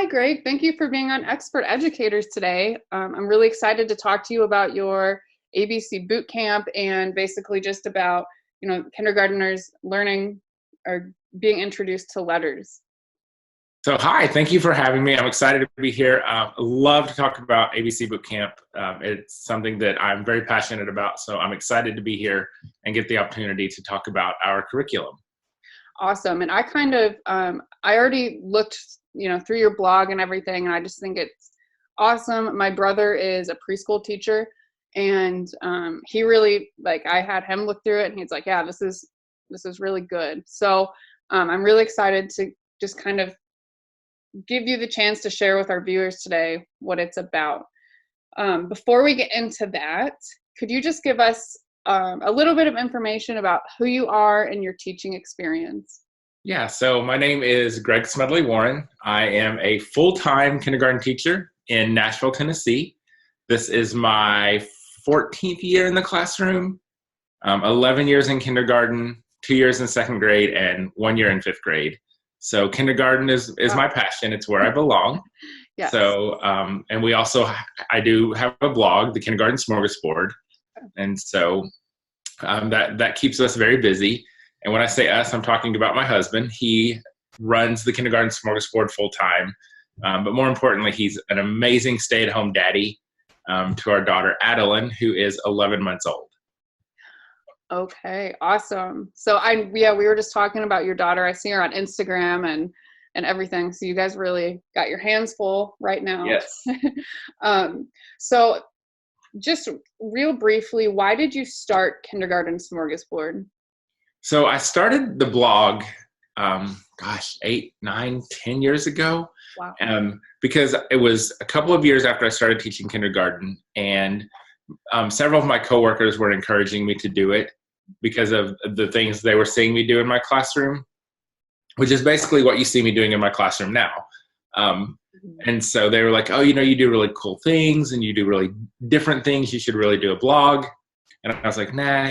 Hi, Greg. Thank you for being on Expert Educators today. I'm really excited to talk to you about your ABC Bootcamp and basically just about, kindergarteners learning or being introduced to letters. So, hi, thank you for having me. I'm excited to be here. Love to talk about ABC Bootcamp. It's something that I'm very passionate about, so I'm excited to be here and get the opportunity to talk about our curriculum. Awesome. And I already looked, through your blog and everything, and I just think it's awesome. My brother is a preschool teacher, and he really, I had him look through it, and he's like, yeah, this is really good. So I'm really excited to just kind of give you the chance to share with our viewers today what it's about. Before we get into that, could you just give us a little bit of information about who you are and your teaching experience? Yeah, so my name is Greg Smedly-Warren. I am a full-time kindergarten teacher in Nashville, Tennessee. This is my 14th year in the classroom, 11 years in kindergarten, 2 years in second grade, and 1 year in fifth grade. So kindergarten is my passion. It's where I belong. Yes. So, and I do have a blog, the Kindergarten Smorgasboard. And so that keeps us very busy. And when I say us, I'm talking about my husband. He runs the Kindergarten Smorgasboard full time. But more importantly, he's an amazing stay-at-home daddy to our daughter, Adeline, who is 11 months old. Okay, awesome. So we were just talking about your daughter. I see her on Instagram and everything. So you guys really got your hands full right now. Yes. So just real briefly, why did you start Kindergarten Smorgasboard? So I started the blog, 8, 9, 10 years ago. Wow. Because it was a couple of years after I started teaching kindergarten, and several of my coworkers were encouraging me to do it because of the things they were seeing me do in my classroom, which is basically what you see me doing in my classroom now. And so they were like, oh, you do really cool things and you do really different things. You should really do a blog. And I was like, nah,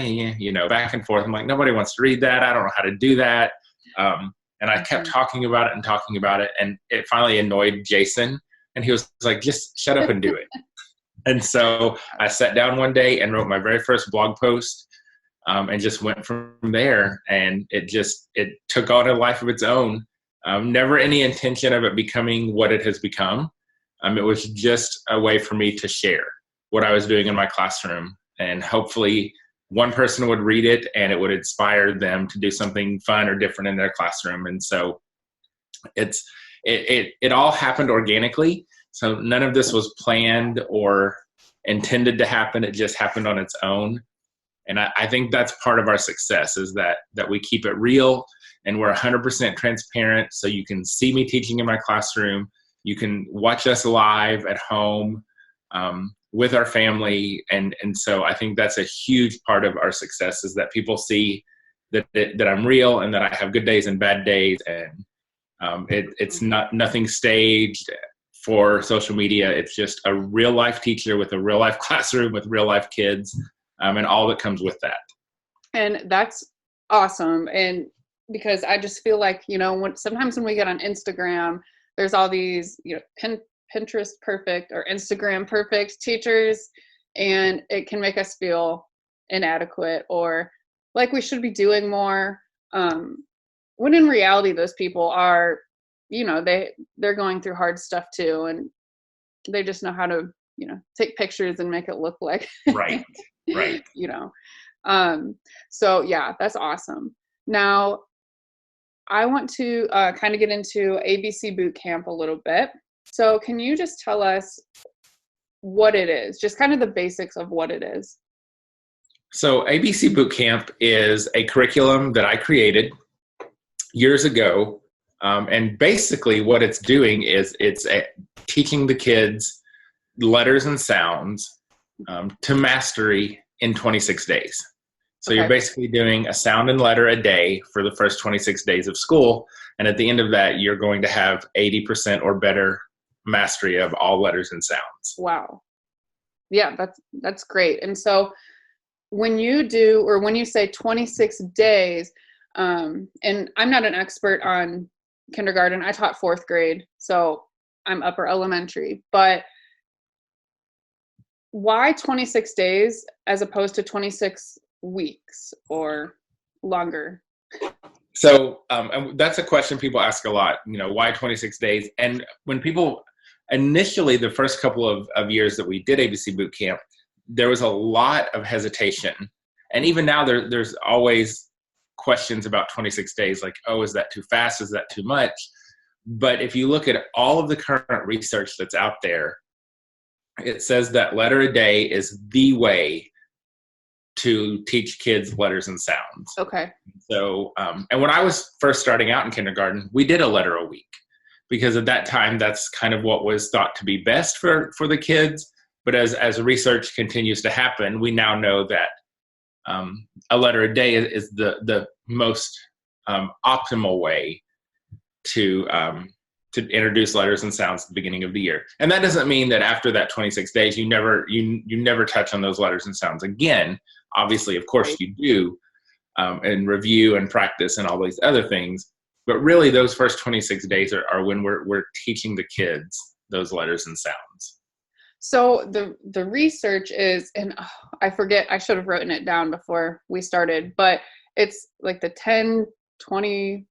back and forth. I'm like, nobody wants to read that. I don't know how to do that. And I kept talking about it. And it finally annoyed Jason. And he was like, just shut up and do it. And so I sat down one day and wrote my very first blog post, and just went from there. And it took on a life of its own. Never any intention of it becoming what it has become. It was just a way for me to share what I was doing in my classroom. And hopefully one person would read it and it would inspire them to do something fun or different in their classroom. And so it all happened organically. So none of this was planned or intended to happen. It just happened on its own. And I think that's part of our success is that we keep it real and we're 100% transparent. So you can see me teaching in my classroom. You can watch us live at home with our family. And so I think that's a huge part of our success is that people see that I'm real and that I have good days and bad days. And it's nothing staged for social media. It's just a real life teacher with a real life classroom with real life kids, and all that comes with that. And that's awesome. And because I just feel like, sometimes when we get on Instagram, there's all these, Pinterest perfect or Instagram perfect teachers, and it can make us feel inadequate or like we should be doing more. When in reality, those people are, they're going through hard stuff too, and they just know how to, take pictures and make it look like Right. So yeah, that's awesome. Now, I want to kind of get into ABC Bootcamp a little bit. So can you just tell us what it is, just kind of the basics of what it is? So ABC Bootcamp is a curriculum that I created years ago. And basically what it's doing is it's teaching the kids letters and sounds to mastery in 26 days. So You're basically doing a sound and letter a day for the first 26 days of school. And at the end of that, you're going to have 80% or better mastery of all letters and sounds. Wow. Yeah, that's great. And so when you say 26 days, and I'm not an expert on kindergarten. I taught fourth grade. So I'm upper elementary. But why 26 days as opposed to 26 weeks or longer? So and that's a question people ask a lot, why 26 days? And when people initially, the first couple of years that we did ABC Bootcamp, there was a lot of hesitation. And even now there's always questions about 26 days, like, oh, is that too fast? Is that too much? But if you look at all of the current research that's out there, it says that letter a day is the way to teach kids letters and sounds. Okay. So, and when I was first starting out in kindergarten, we did a letter a week because at that time, that's kind of what was thought to be best for the kids. But as research continues to happen, we now know that a letter a day is the most optimal way to introduce letters and sounds at the beginning of the year. And that doesn't mean that after that 26 days, you never touch on those letters and sounds again. Obviously, of course you do, and review and practice and all these other things. But really, those first 26 days are when we're teaching the kids those letters and sounds. So the research is, and I forget, I should have written it down before we started, but it's like the 10-20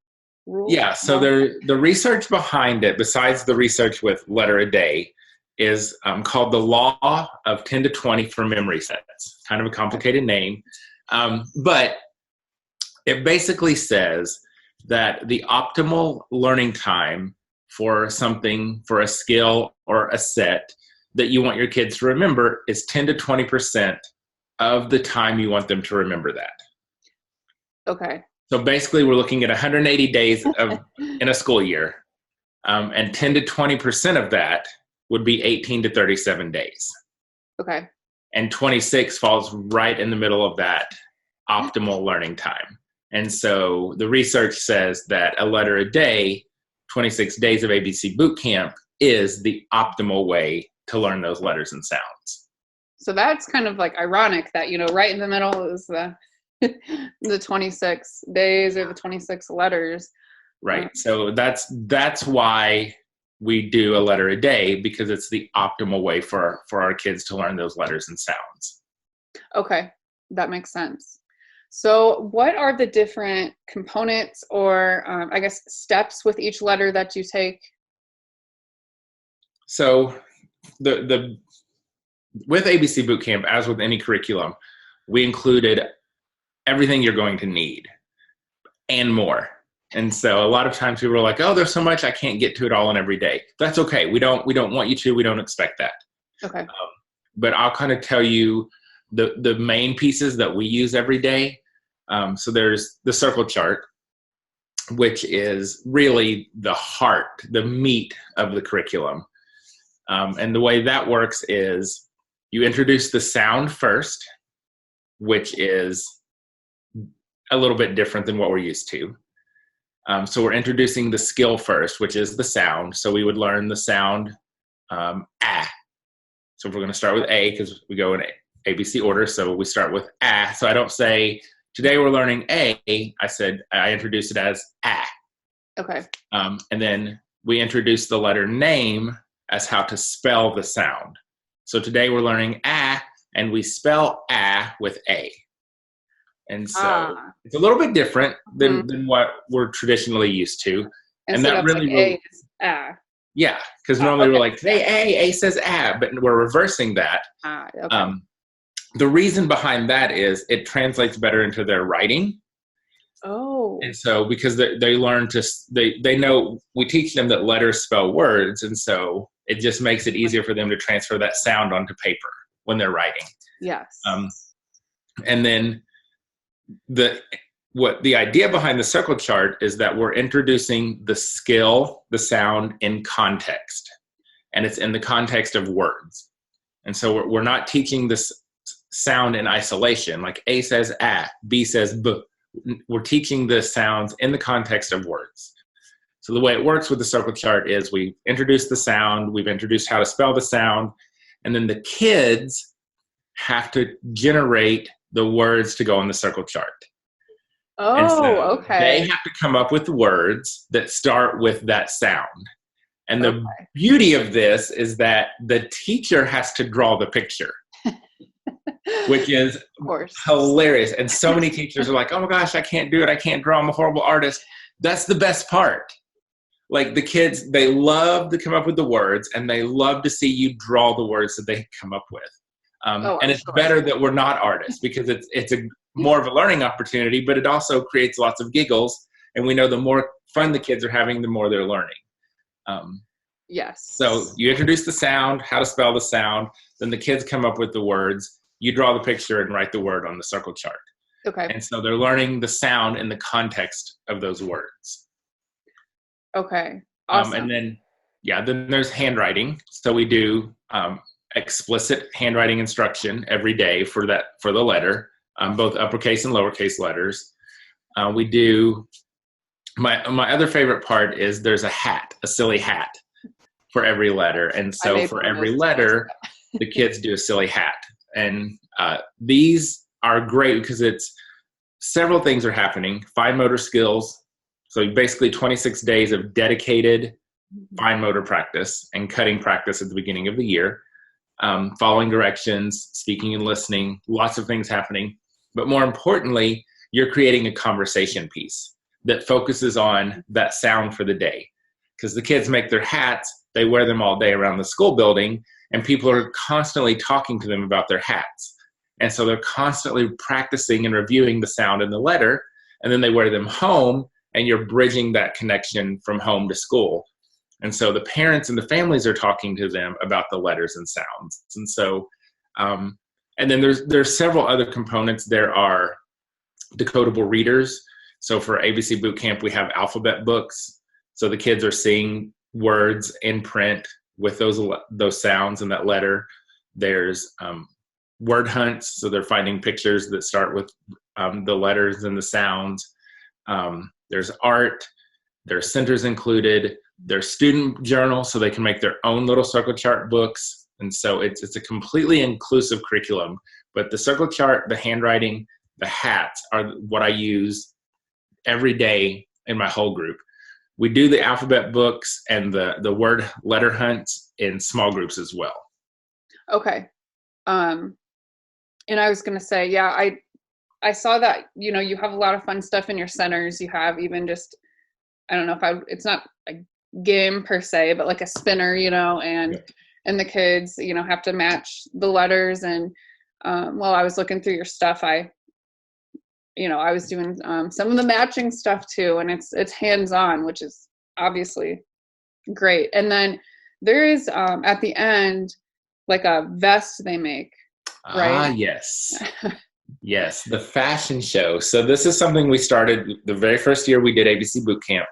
rule. Yeah, so the research behind it, besides the research with letter a day, is called the law of 10 to 20 for memory sets. Kind of a complicated name, but it basically says that the optimal learning time for something, for a skill or a set that you want your kids to remember is 10 to 20% of the time you want them to remember that. Okay. So basically, we're looking at 180 days in a school year, and 10 to 20% of that would be 18 to 37 days. Okay. And 26 falls right in the middle of that optimal learning time. And so the research says that a letter a day, 26 days of ABC Bootcamp, is the optimal way to learn those letters and sounds. So that's kind of like ironic that, right in the middle is the 26 days or the 26 letters. Right. So that's why we do a letter a day, because it's the optimal way for our kids to learn those letters and sounds. Okay. That makes sense. So what are the different components or I guess steps with each letter that you take? So the with ABC Bootcamp, as with any curriculum, we included everything you're going to need and more. And so a lot of times people are like, oh, there's so much, I can't get to it all in every day. That's okay. We don't want you to. We don't expect that. Okay. But I'll kind of tell you the main pieces that we use every day. So there's the circle chart, which is really the heart, the meat of the curriculum. And the way that works is you introduce the sound first, which is a little bit different than what we're used to. So we're introducing the skill first, which is the sound. So we would learn the sound ah. So if we're going to start with A, because we go in ABC order, so we start with ah. So I don't say, today we're learning A. I introduce it as ah. Okay. And then we introduce the letter name as how to spell the sound. So today we're learning ah, and we spell ah with A. And so it's a little bit different than what we're traditionally used to. And that really, like A is ah. Yeah, because normally we're like, today A says ah, but we're reversing that. Okay. The reason behind that is it translates better into their writing. Oh. And so because they learn they know, we teach them that letters spell words, and so it just makes it easier for them to transfer that sound onto paper when they're writing. Yes. And then the idea behind the circle chart is that we're introducing the skill, the sound in context, and it's in the context of words. And so we're not teaching this sound in isolation, like A says ah, B says b. We're teaching the sounds in the context of words. So the way it works with the circle chart is we introduce the sound, we've introduced how to spell the sound, and then the kids have to generate the words to go on the circle chart. Oh, so okay. They have to come up with words that start with that sound. And the beauty of this is that the teacher has to draw the picture, which is hilarious. And so many teachers are like, oh my gosh, I can't do it. I can't draw. I'm a horrible artist. That's the best part. Like the kids, they love to come up with the words, and they love to see you draw the words that they come up with. And it's better that we're not artists, because it's a more of a learning opportunity, but it also creates lots of giggles. And we know the more fun the kids are having, the more they're learning. Yes. So you introduce the sound, how to spell the sound, then the kids come up with the words, you draw the picture and write the word on the circle chart. Okay. And so they're learning the sound in the context of those words. Okay. Awesome. And then, then there's handwriting. So we do explicit handwriting instruction every day for the letter, both uppercase and lowercase letters. We do, my other favorite part is there's a silly hat for every letter. And so for every letter, the kids do a silly hat. And these are great because it's several things are happening. Fine motor skills. So basically 26 days of dedicated fine motor practice and cutting practice at the beginning of the year. Following directions, speaking and listening, lots of things happening. But more importantly, you're creating a conversation piece that focuses on that sound for the day. Because the kids make their hats, they wear them all day around the school building, and people are constantly talking to them about their hats. And so they're constantly practicing and reviewing the sound in the letter, and then they wear them home, and you're bridging that connection from home to school. And so the parents and the families are talking to them about the letters and sounds. And so, and then there's several other components. There are decodable readers. So for ABC Bootcamp, we have alphabet books. So the kids are seeing words in print with those sounds and that letter. There's word hunts. So they're finding pictures that start with the letters and the sounds. There's art. There's centers included. There's student journals, so they can make their own little circle chart books. And so it's a completely inclusive curriculum. But the circle chart, the handwriting, the hats are what I use every day in my whole group. We do the alphabet books and the word letter hunts in small groups as well. Okay. And I was going to say, I saw that, you have a lot of fun stuff in your centers. You have even just, I don't know if it's not a game per se, but like a spinner, and the kids, have to match the letters. And while I was looking through your stuff, I was doing some of the matching stuff too, and it's hands-on, which is obviously great. And then there is at the end like a vest they make, right? Yes. Yes, the fashion show. So this is something we started the very first year we did ABC Bootcamp.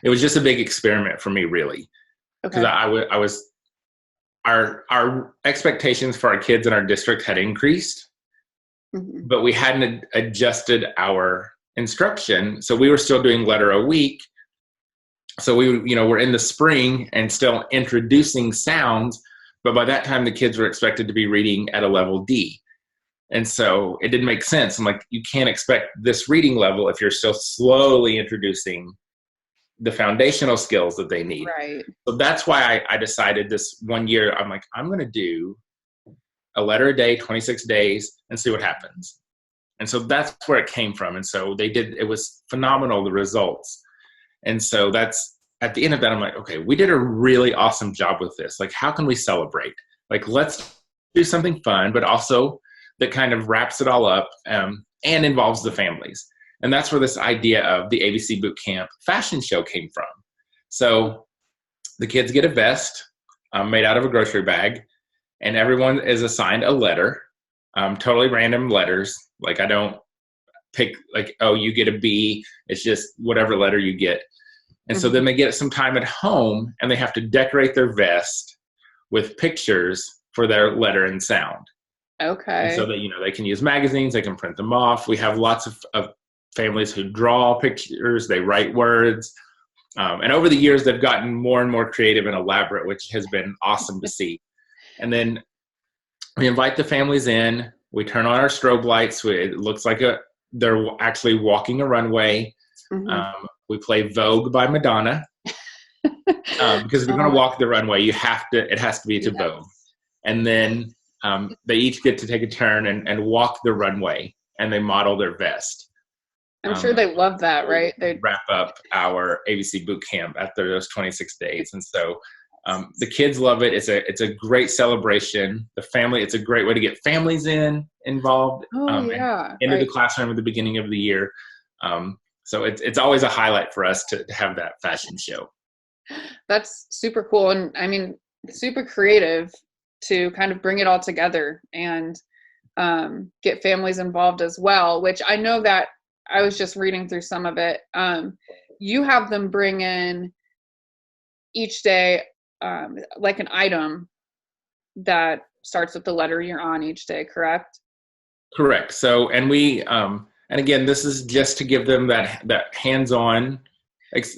It was just a big experiment for me, really, because our expectations for our kids in our district had increased. Mm-hmm. But we hadn't adjusted our instruction. So we were still doing letter a week. So we're in the spring and still introducing sounds. But by that time, the kids were expected to be reading at a level D. And so it didn't make sense. I'm like, you can't expect this reading level if you're still slowly introducing the foundational skills that they need. Right. So that's why I decided this one year, I'm like, I'm going to do a letter a day, 26 days, and see what happens. And so that's where it came from. And so it was phenomenal, the results. And so that's, at the end of that, I'm like, okay, we did a really awesome job with this. Like, how can we celebrate? Like, let's do something fun, but also that kind of wraps it all up and involves the families. And that's where this idea of the ABC Bootcamp fashion show came from. So the kids get a vest made out of a grocery bag, and everyone is assigned a letter, totally random letters. Like, I don't pick like, oh, you get a B. It's just whatever letter you get. And so then they get some time at home, and they have to decorate their vest with pictures for their letter and sound. Okay. And so that, they can use magazines, they can print them off. We have lots of families who draw pictures, they write words. And over the years, they've gotten more and more creative and elaborate, which has been awesome to see. And then we invite the families in, we turn on our strobe lights. It looks like they're actually walking a runway. Mm-hmm. We play Vogue by Madonna. Because if you're going to walk the runway, it has to be to Yes. both. And then they each get to take a turn and walk the runway, and they model their vest. I'm sure they love that, right? They wrap up our ABC boot camp after those 26 days. And so the kids love it. It's a great celebration. It's a great way to get families involved and into the classroom at the beginning of the year. So it's always a highlight for us to have that fashion show. That's super cool. And I mean, super creative to kind of bring it all together and get families involved as well, which I know that I was just reading through some of it. You have them bring in each day like an item that starts with the letter you're on each day, correct? Correct. So, and again, this is just to give them that hands-on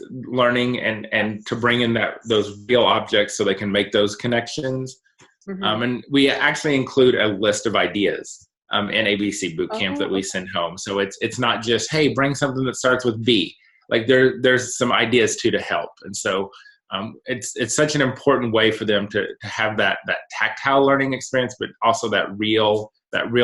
learning and to bring in those real objects so they can make those connections. Mm-hmm. And we actually include a list of ideas in ABC Bootcamp that we send home. So it's not just, hey, bring something that starts with B. Like there's some ideas too to help. And so it's such an important way for them to have that tactile learning experience, but also that real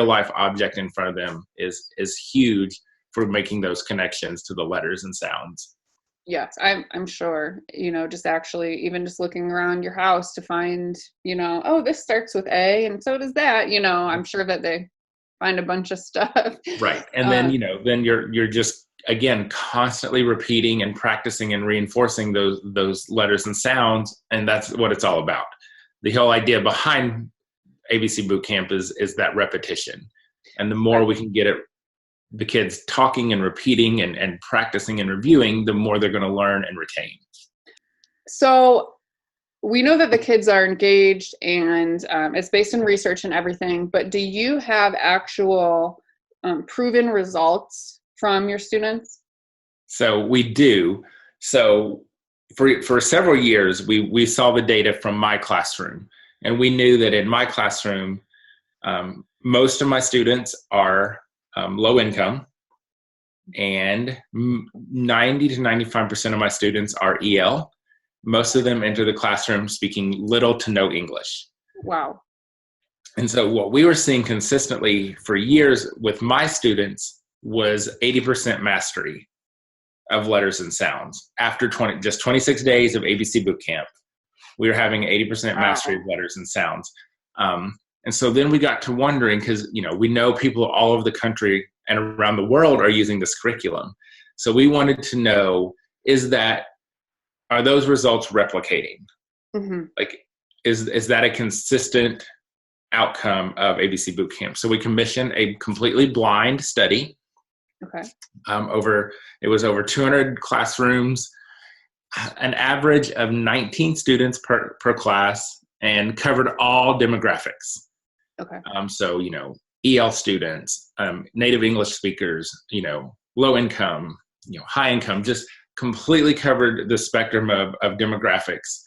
life object in front of them is huge for making those connections to the letters and sounds. Yes, I'm sure, just actually even just looking around your house to find, oh, this starts with A and so does that, I'm sure that they find a bunch of stuff. Right. And then, then you're just, again, constantly repeating and practicing and reinforcing those letters and sounds. And that's what it's all about. The whole idea behind ABC Bootcamp is that repetition. And the more we can get the kids talking and repeating and practicing and reviewing, the more they're going to learn and retain. So we know that the kids are engaged and it's based on research and everything, but do you have actual proven results from your students? So we do. So for several years, we saw the data from my classroom, and we knew that in my classroom, most of my students are low income, and 90 to 95% of my students are EL. Most of them enter the classroom speaking little to no English. Wow. And so what we were seeing consistently for years with my students was 80% mastery of letters and sounds. After 26 days of ABC Bootcamp, we were having 80% mastery of letters and sounds. And so then we got to wondering, because we know people all over the country and around the world are using this curriculum. So we wanted to know, are those results replicating? Mm-hmm. Like, is that a consistent outcome of ABC Bootcamp? So we commissioned a completely blind study. Okay. It was over 200 classrooms, an average of 19 students per class, and covered all demographics. Okay. So, EL students, native English speakers, low income, high income, just completely covered the spectrum of demographics.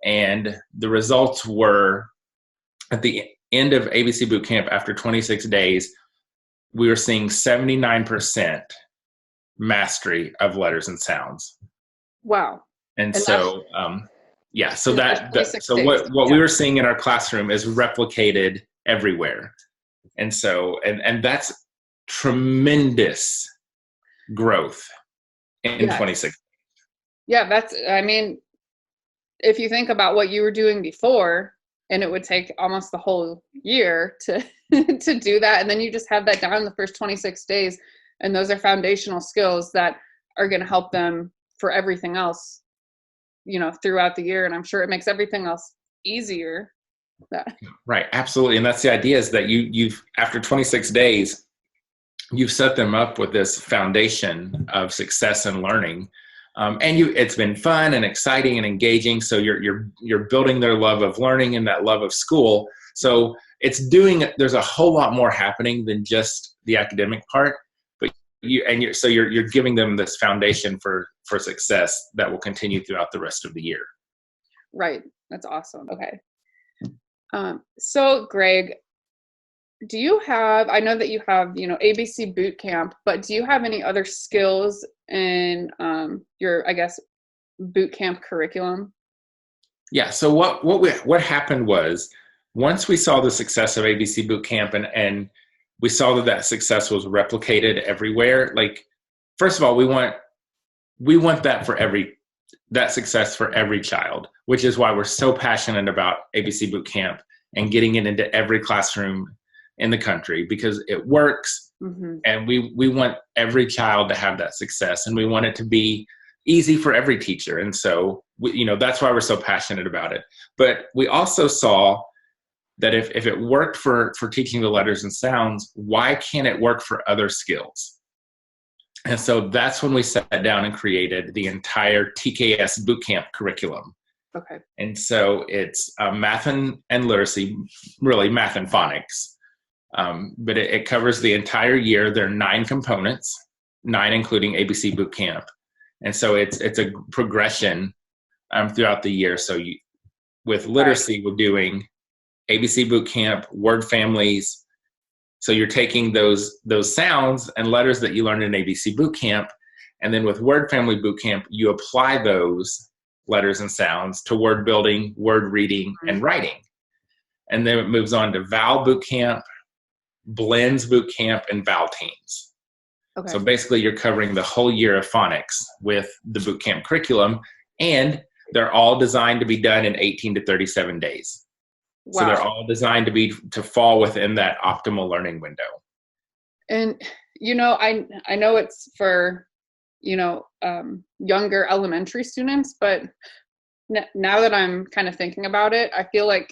And the results were, at the end of ABC Bootcamp, after 26 days, we were seeing 79% mastery of letters and sounds. Wow. And so, so what we were seeing in our classroom is replicated everywhere. And so, and that's tremendous growth in 26. Yeah, if you think about what you were doing before, and it would take almost the whole year to to do that, and then you just have that down in the first 26 days, and those are foundational skills that are going to help them for everything else, throughout the year. And I'm sure it makes everything else easier. Right, absolutely. And that's the idea, is that you've after 26 days, you've set them up with this foundation of success and learning. And it's been fun and exciting and engaging. So you're building their love of learning and that love of school. So there's a whole lot more happening than just the academic part, but you're giving them this foundation for success that will continue throughout the rest of the year. Right. That's awesome. Okay. So Greg, I know that you have, ABC Bootcamp, but do you have any other skills in your, I guess, Bootcamp curriculum Yeah. So what happened was, once we saw the success of ABC Bootcamp, and we saw that success was replicated everywhere. Like, first of all, we want that success for every child, which is why we're so passionate about ABC Bootcamp and getting it into every classroom in the country, because it works. Mm-hmm. And we want every child to have that success, and we want it to be easy for every teacher. And so that's why we're so passionate about it. But we also saw that if it worked for teaching the letters and sounds, why can't it work for other skills? And so that's when we sat down and created the entire TKS Bootcamp curriculum. Okay. And so it's math and literacy, really math and phonics. But it covers the entire year. There are 9 components, 9 including ABC Bootcamp. And so it's a progression throughout the year. So with literacy, we're doing ABC Bootcamp, word families. So you're taking those sounds and letters that you learned in ABC Bootcamp, and then with Word Family Bootcamp, you apply those letters and sounds to word building, word reading, and writing. And then it moves on to Vowel Bootcamp, Blends Bootcamp, and Vowel Teams. Okay. So basically, you're covering the whole year of phonics with the Bootcamp curriculum, and they're all designed to be done in 18 to 37 days. Wow. So they're all designed to fall within that optimal learning window. And, I know it's for, younger elementary students, but now that I'm kind of thinking about it, I feel like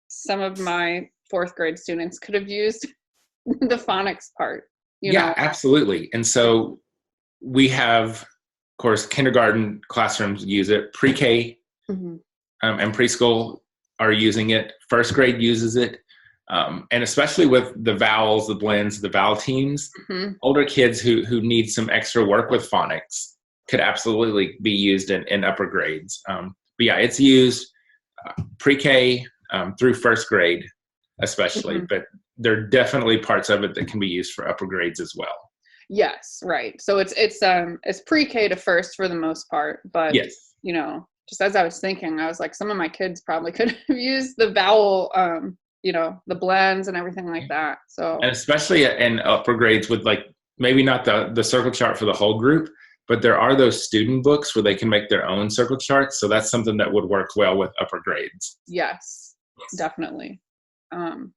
some of my 4th grade students could have used the phonics part. Yeah, absolutely. And so we have, of course, kindergarten classrooms use it, pre-K and preschool are using it. 1st grade uses it. And especially with the vowels, the blends, the vowel teams, older kids who need some extra work with phonics could absolutely be used in upper grades. But yeah, it's used pre-K through 1st grade, especially. But there are definitely parts of it that can be used for upper grades as well. Yes, right. So it's pre-K to 1st for the most part, but yes. Just as I was thinking, I was like, some of my kids probably could have used the vowel, the blends and everything like that. So, and especially in upper grades with maybe not the circle chart for the whole group, but there are those student books where they can make their own circle charts. So that's something that would work well with upper grades. Yes, definitely.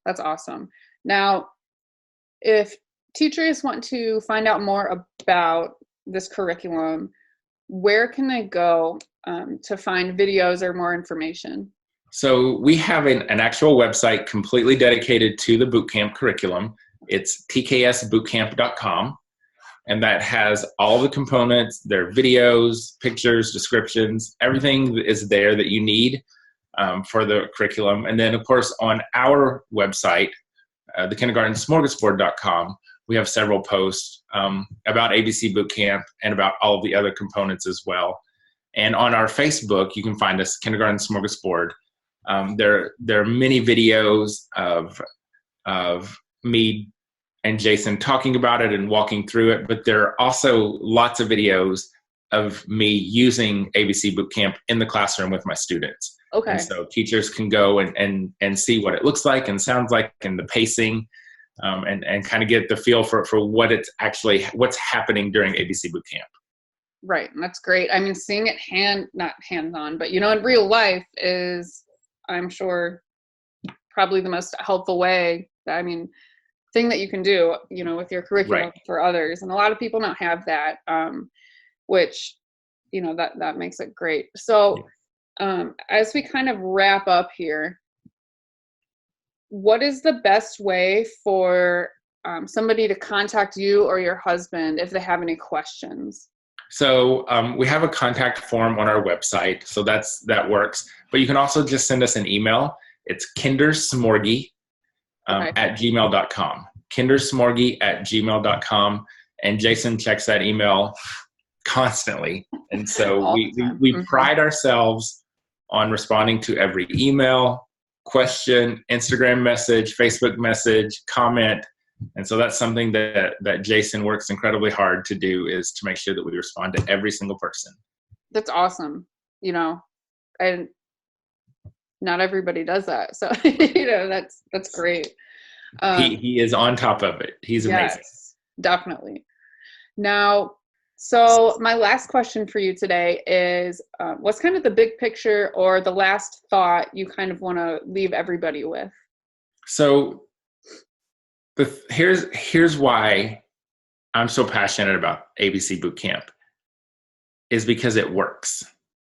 That's awesome. Now, if teachers want to find out more about this curriculum, where can they go to find videos or more information? So we have an actual website completely dedicated to the bootcamp curriculum. It's tksbootcamp.com, and that has all the components, their videos, pictures, descriptions, everything is there that you need for the curriculum. And then, of course, on our website, the kindergartensmorgasboard.com, we have several posts about ABC Bootcamp and about all of the other components as well. And on our Facebook, you can find us, Kindergarten Smorgasboard. There are many videos of me and Jason talking about it and walking through it, but there are also lots of videos of me using ABC Bootcamp in the classroom with my students. Okay. And so teachers can go and see what it looks like and sounds like, and the pacing, and kind of get the feel for what's happening during ABC Bootcamp. Right. And that's great. I mean, seeing it not hands-on, but, in real life is, I'm sure, probably the most helpful thing that you can do, with your curriculum for others. And a lot of people don't have that, which, that makes it great. So as we kind of wrap up here, what is the best way for somebody to contact you or your husband if they have any questions? So we have a contact form on our website, so that works. But you can also just send us an email. It's kindersmorgy at gmail.com. kindersmorgy@gmail.com. And Jason checks that email constantly. And so we pride ourselves on responding to every email, question, Instagram message, Facebook message, comment. And so that's something that Jason works incredibly hard to do, is to make sure that we respond to every single person. That's awesome. And not everybody does that. So, you know, that's great. He is on top of it. He's amazing. Yes, definitely. Now, so my last question for you today is, what's kind of the big picture or the last thought you kind of want to leave everybody with? So here's why I'm so passionate about ABC Bootcamp, is because it works.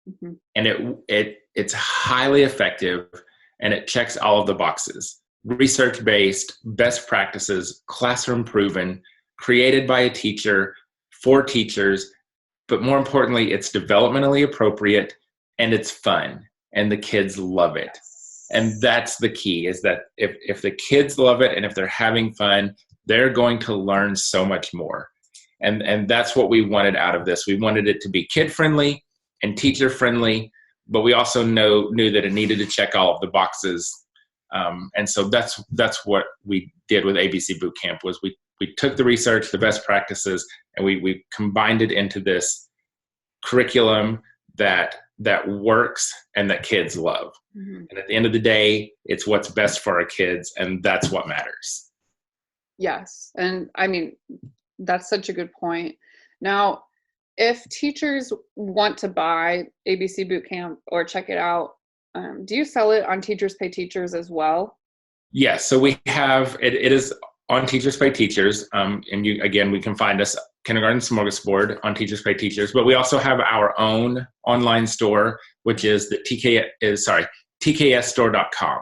Mm-hmm. And it's highly effective, and it checks all of the boxes. Research-based, best practices, classroom proven, created by a teacher, for teachers, but more importantly, it's developmentally appropriate and it's fun, and the kids love it. And that's the key, is that if the kids love it and if they're having fun, they're going to learn so much more. And that's what we wanted out of this. We wanted it to be kid-friendly and teacher-friendly, but we also knew that it needed to check all of the boxes. And so that's what we did with ABC Bootcamp, was we took the research, the best practices, and we combined it into this curriculum that works and that kids love. Mm-hmm. And at the end of the day, it's what's best for our kids, and that's what matters. Yes. And I mean, that's such a good point. Now, if teachers want to buy ABC Bootcamp or check it out, do you sell it on Teachers Pay Teachers as well? Yes. So we have, it is on Teachers Pay Teachers. And we can find us Kindergarten Smorgasboard on Teachers Pay Teachers, but we also have our own online store, which is the tksstore.com.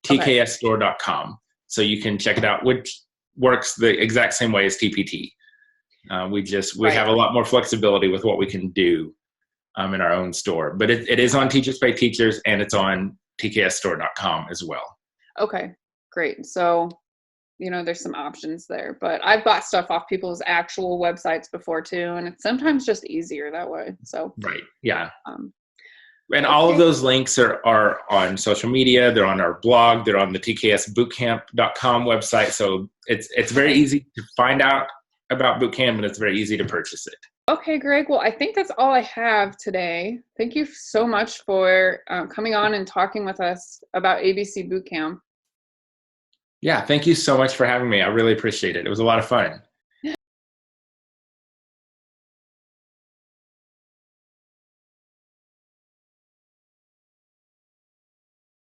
Okay. tksstore.com. So you can check it out, which works the exact same way as TPT. We have a lot more flexibility with what we can do in our own store, but it is on Teachers Pay Teachers, and it's on tksstore.com as well. Okay, great. So, you know, there's some options there, but I've bought stuff off people's actual websites before too, and it's sometimes just easier that way. So, right. Yeah. And all of those links are on social media. They're on our blog. They're on the tksbootcamp.com website. So it's very easy to find out about Bootcamp, and it's very easy to purchase it. Okay, Greg. Well, I think that's all I have today. Thank you so much for coming on and talking with us about ABC Bootcamp. Yeah, thank you so much for having me. I really appreciate it. It was a lot of fun.